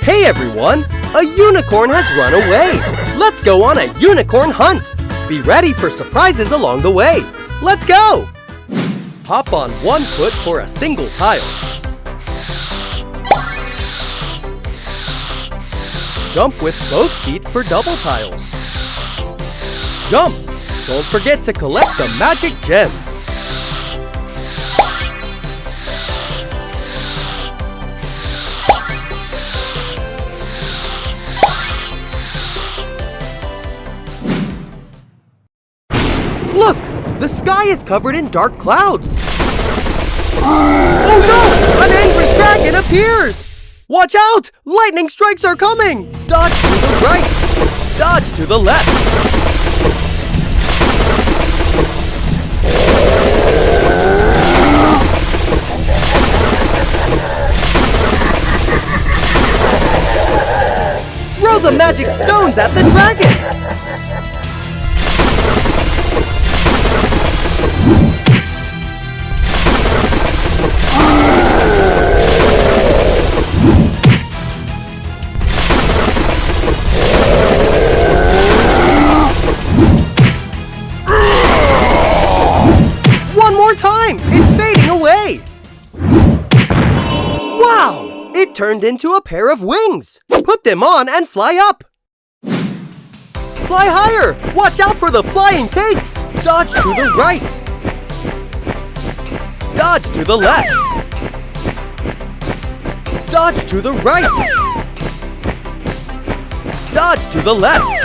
Hey everyone! A unicorn has run away! Let's go on a unicorn hunt! Be ready for surprises along the way! Let's go! Hop on one foot for a single tile. Jump with both feet for double tiles. Jump! Don't forget to collect the magic gems. Look! The sky is covered in dark clouds. Oh no! An angry dragon appears! Watch out! Lightning strikes are coming! Dodge to the right! Dodge to the left! Throw the magic stones at the dragon! Time! It's fading away! Wow! It turned into a pair of wings! Put them on and fly up! Fly higher! Watch out for the flying cakes! Dodge to the right! Dodge to the left! Dodge to the right! Dodge to the left!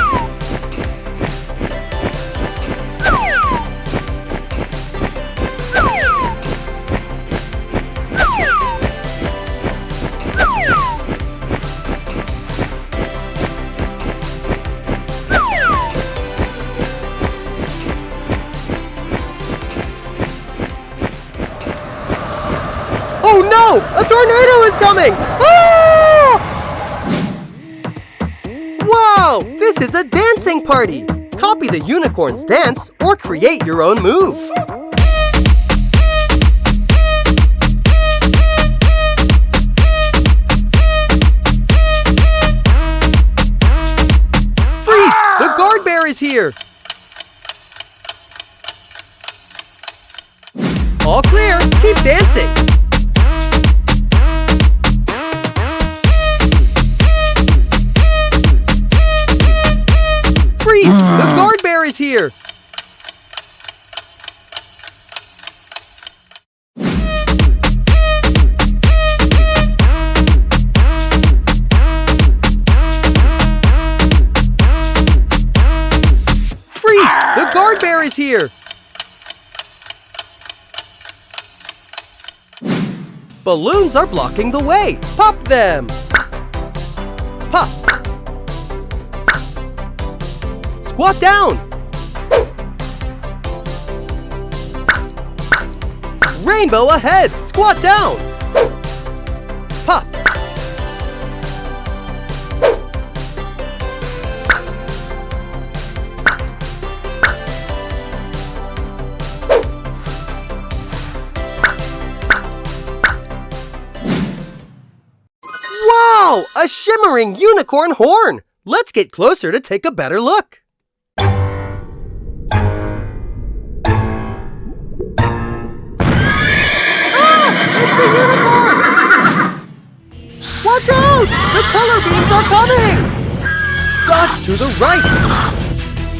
Oh no! A tornado is coming! Ah! Wow! This is a dancing party! Copy the unicorn's dance or create your own move. Freeze! The guard bear is here! All clear! Keep dancing! Freeze! The guard bear is here! Freeze! The guard bear is here! Balloons are blocking the way! Pop them! Pop! Squat down! Rainbow ahead! Squat down! Pop! Wow! A shimmering unicorn horn! Let's get closer to take a better look. The unicorn! Watch out! The color beams are coming! Dodge to the right!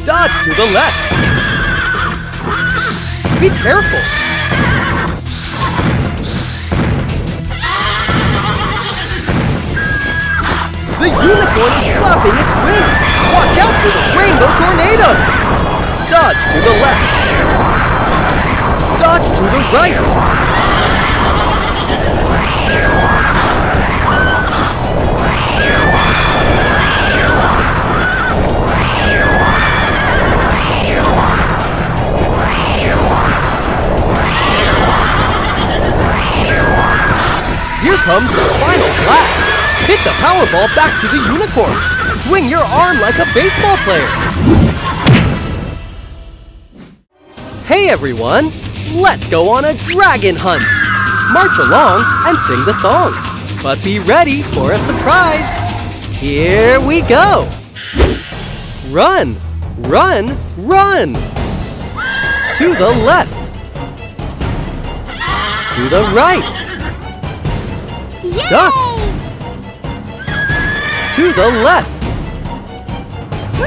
Dodge to the left! Be careful! The unicorn is flapping its wings! Watch out for the rainbow tornado! Dodge to the left! Dodge to the right! Here comes the final blast! Hit the Powerball back to the unicorn! Swing your arm like a baseball player! Hey everyone! Let's go on a dragon hunt! March along and sing the song! But be ready for a surprise. Here we go. Run, run, run. To the left. To the right. Yay! Duck. To the left.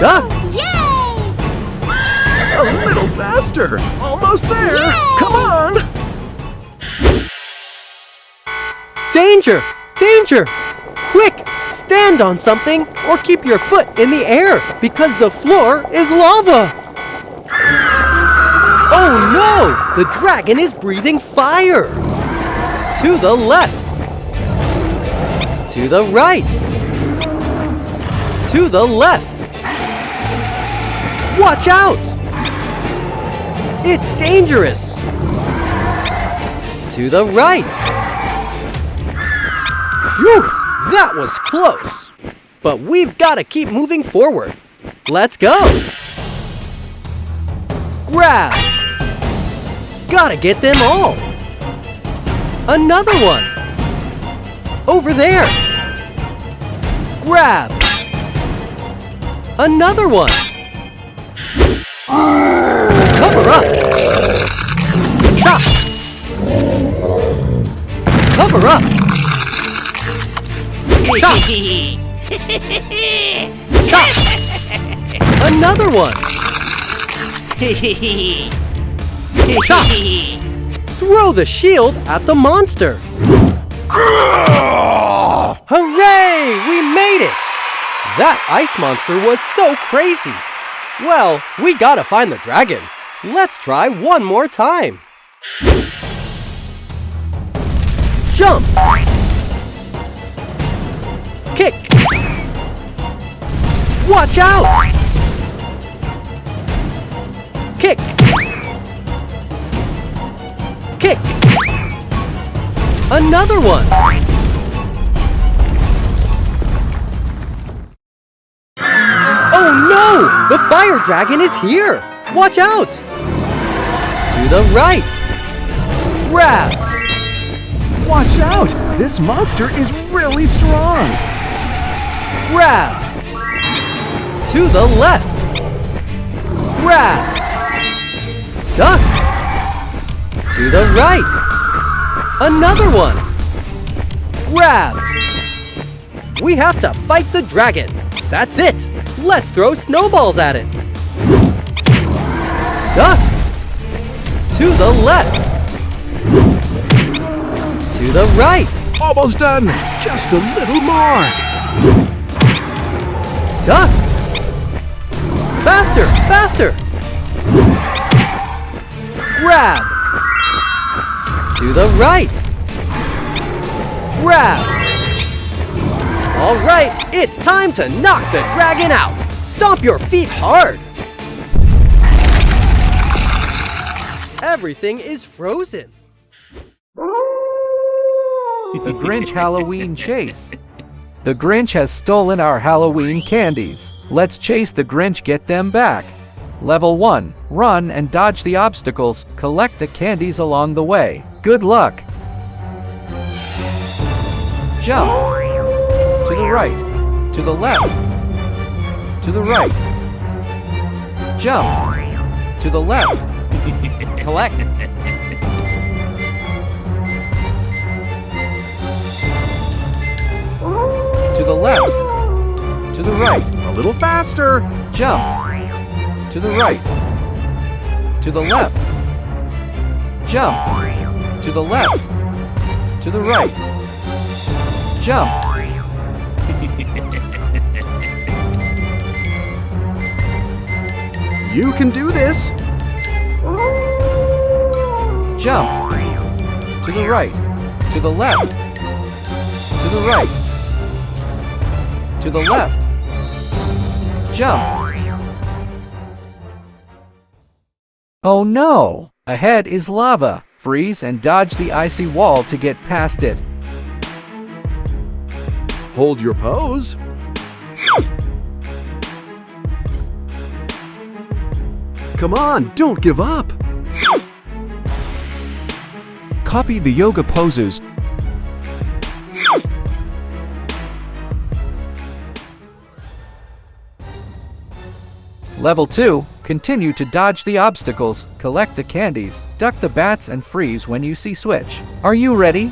Duck. Yay! A little faster. Almost there. Yay! Come on. Danger! Danger! Quick! Stand on something or keep your foot in the air because the floor is lava! Oh no! The dragon is breathing fire! To the left! To the right! To the left! Watch out! It's dangerous! To the right! Phew! That was close! But we've got to keep moving forward. Let's go! Grab! Gotta get them all! Another one! Over there! Grab! Another one! Cover up! Chop! Cover up! Chop! Chop! Another one! Chop! Throw the shield at the monster! Hooray! We made it! That ice monster was so crazy! Well, we gotta find the dragon. Let's try one more time. Jump! Kick! Watch out! Kick! Kick! Another one! Oh no! The fire dragon is here! Watch out! To the right! Grab! Watch out. This monster is really strong. Grab! To the left! Grab! Duck! To the right! Another one! Grab! We have to fight the dragon! That's it! Let's throw snowballs at it! Duck! To the left! To the right! Almost done. Just a little more. Duck! Faster! Faster! Grab! To the right! Grab! All right, it's time to knock the dragon out! Stomp your feet hard! Everything is frozen! The Grinch Halloween Chase. The Grinch has stolen our Halloween candies. Let's chase the Grinch, get them back. Level 1. Run and dodge the obstacles. Collect the candies along the way. Good luck. Jump. To the right. To the left. To the right. Jump. To the left. Collect! To the left. To the right. A little faster. Jump. To the right. To the left. Jump. To the left. To the right. Jump. You can do this. Jump. To the right. To the left. To the right. To the left. Jump. Oh no! Ahead is lava. Freeze and dodge the icy wall to get past it. Hold your pose. Come on, don't give up. Copy the yoga poses. Level 2. Continue to dodge the obstacles, collect the candies, duck the bats, and freeze when you see switch. Are you ready?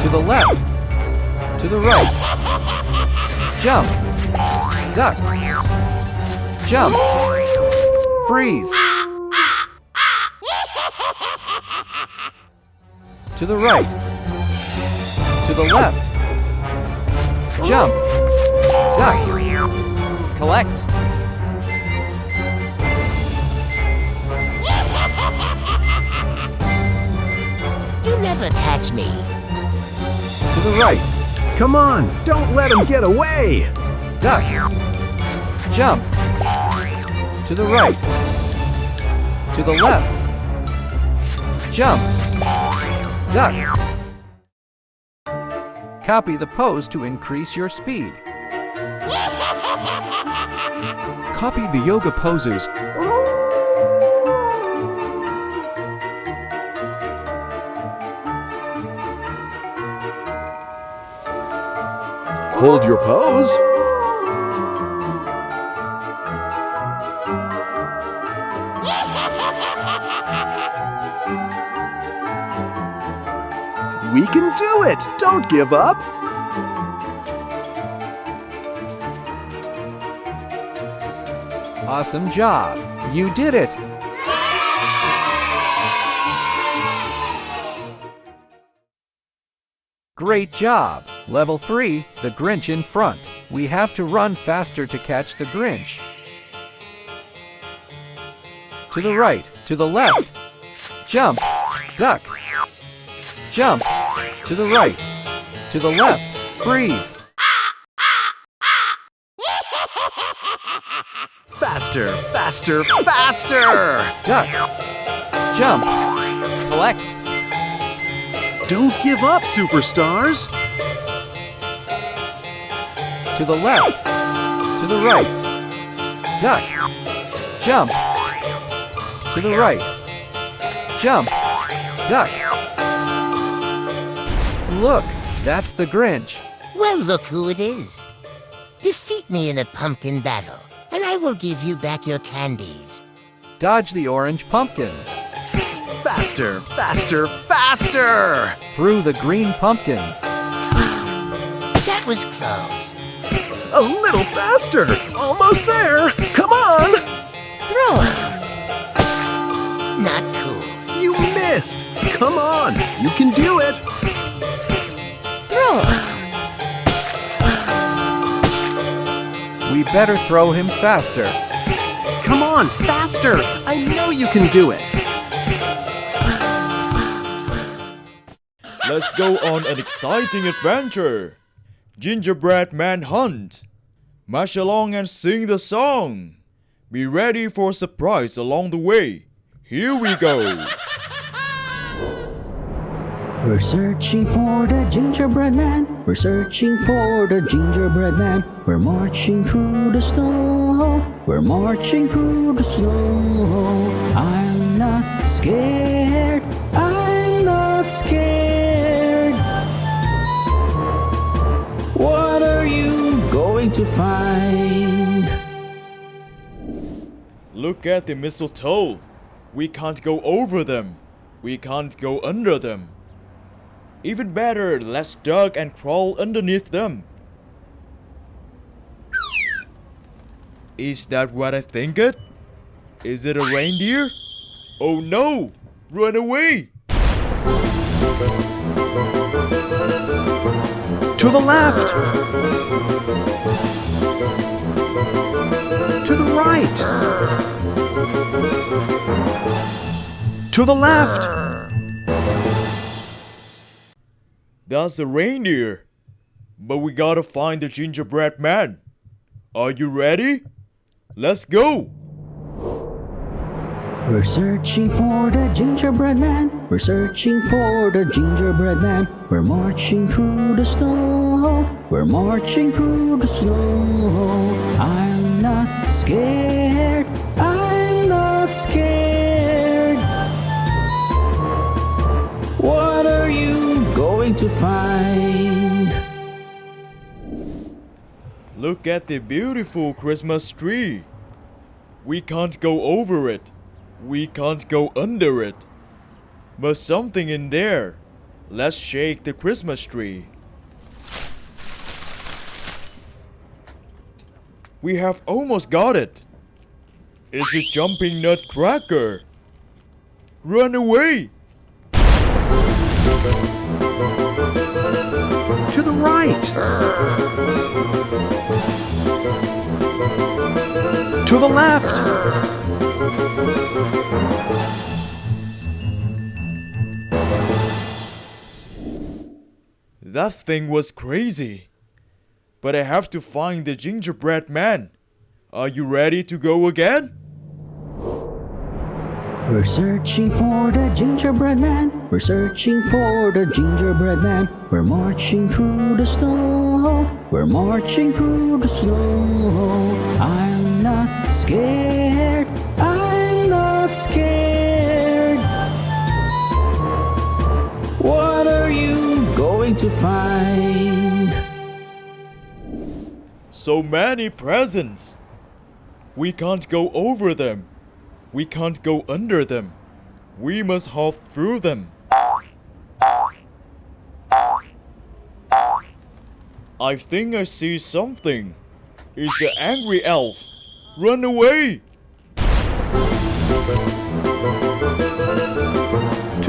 To the left. To the right. Jump. Duck. Jump. Freeze. To the right. To the left. Jump. Duck. Collect. You never catch me. To the right. Come on, don't let him get away! Duck. Jump. To the right. To the left. Jump. Duck. Copy the pose to increase your speed. Copy the yoga poses. Hold your pose. We can do it! Don't give up! Awesome job! You did it! Great job! Level 3, the Grinch in front. We have to run faster to catch the Grinch. To the right, to the left. Jump, duck. Jump, to the right, to the left. Freeze. Faster, faster, faster! Duck. Jump. Collect. Don't give up, superstars! To the left. To the right. Duck. Jump. To the right. Jump. Duck. Look, that's the Grinch. Well, look who it is. Defeat me in a pumpkin battle, and I will give you back your candies. Dodge the orange pumpkins. Faster, faster, faster! Through the green pumpkins. That was close. A little faster! Almost there! Come on! Throw it. Not cool. You missed! Come on! You can do it! Throw it. We better throw him faster. Come on, faster! I know you can do it! Let's go on an exciting adventure! Gingerbread Manhunt! March along and sing the song! Be ready for a surprise along the way! Here we go! We're searching for the gingerbread man. We're searching for the gingerbread man. We're marching through the snow. We're marching through the snow. I'm not scared. I'm not scared. What are you going to find? Look at the mistletoe! We can't go over them! We can't go under them! Even better, let's duck and crawl underneath them! Is that what I think it? Is it a reindeer? Oh no! Run away! To the left! To the right! To the left! That's a reindeer! But we gotta find the gingerbread man! Are you ready? Let's go! We're searching for the gingerbread man. We're searching for the gingerbread man. We're marching through the snow. We're marching through the snow. I'm not scared. I'm not scared. What are you going to find? Look at the beautiful Christmas tree. We can't go over it. We can't go under it. But something in there. Let's shake the Christmas tree. We have almost got it. It's a jumping nutcracker. Run away! To the right. To the left. That thing was crazy. But I have to find the gingerbread man. Are you ready to go again? We're searching for the gingerbread man. We're searching for the gingerbread man. We're marching through the snow. We're marching through the snow. I'm not scared. I'm not scared. What are you going to find? So many presents. We can't go over them. We can't go under them. We must hop through them. I think I see something. It's the angry elf. Run away! To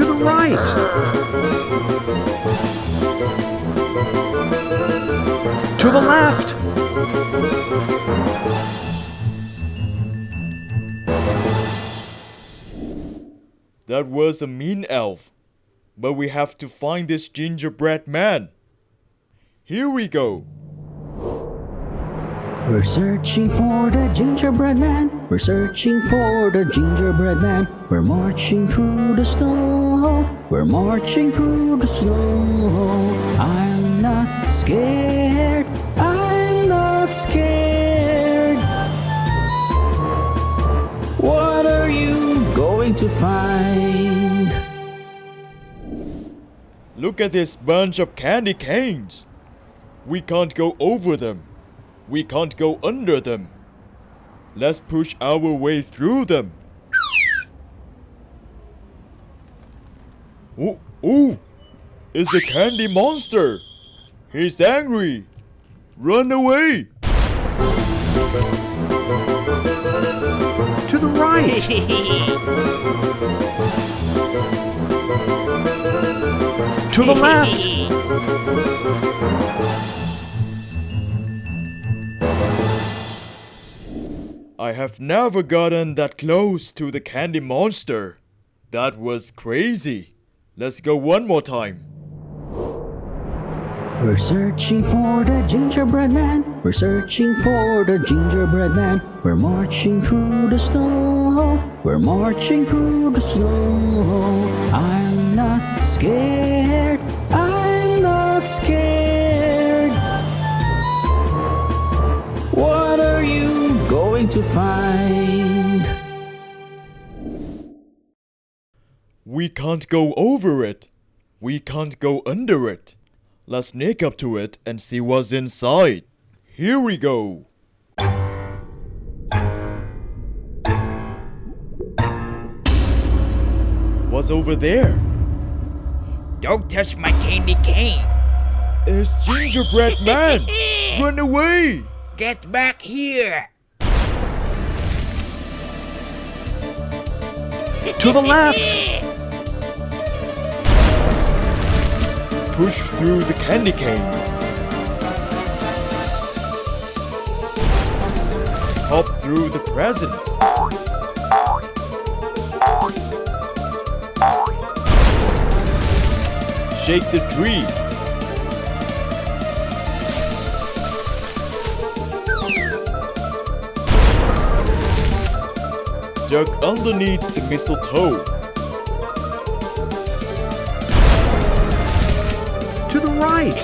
the right. To the left. That was a mean elf. But we have to find this gingerbread man. Here we go. We're searching for the gingerbread man. We're searching for the gingerbread man. We're marching through the snow. We're marching through the snow. I'm not scared. I'm not scared. What are you going to find? Look at this bunch of candy canes. We can't go over them. We can't go under them. Let's push our way through them. Oh, it's a candy monster. He's angry. Run away. To the right. To the left. I have never gotten that close to the candy monster. That was crazy. Let's go one more time. We're searching for the gingerbread man. We're searching for the gingerbread man. We're marching through the snow. We're marching through the snow. I'm not scared. I'm not scared. What are you going to find? We can't go over it. We can't go under it. Let's sneak up to it and see what's inside. Here we go. What's over there? Don't touch my candy cane. It's Gingerbread Man! Run away! Get back here. To the left. Push through the candy canes. Hop through the presents. Shake the tree. Duck underneath the mistletoe. To the right.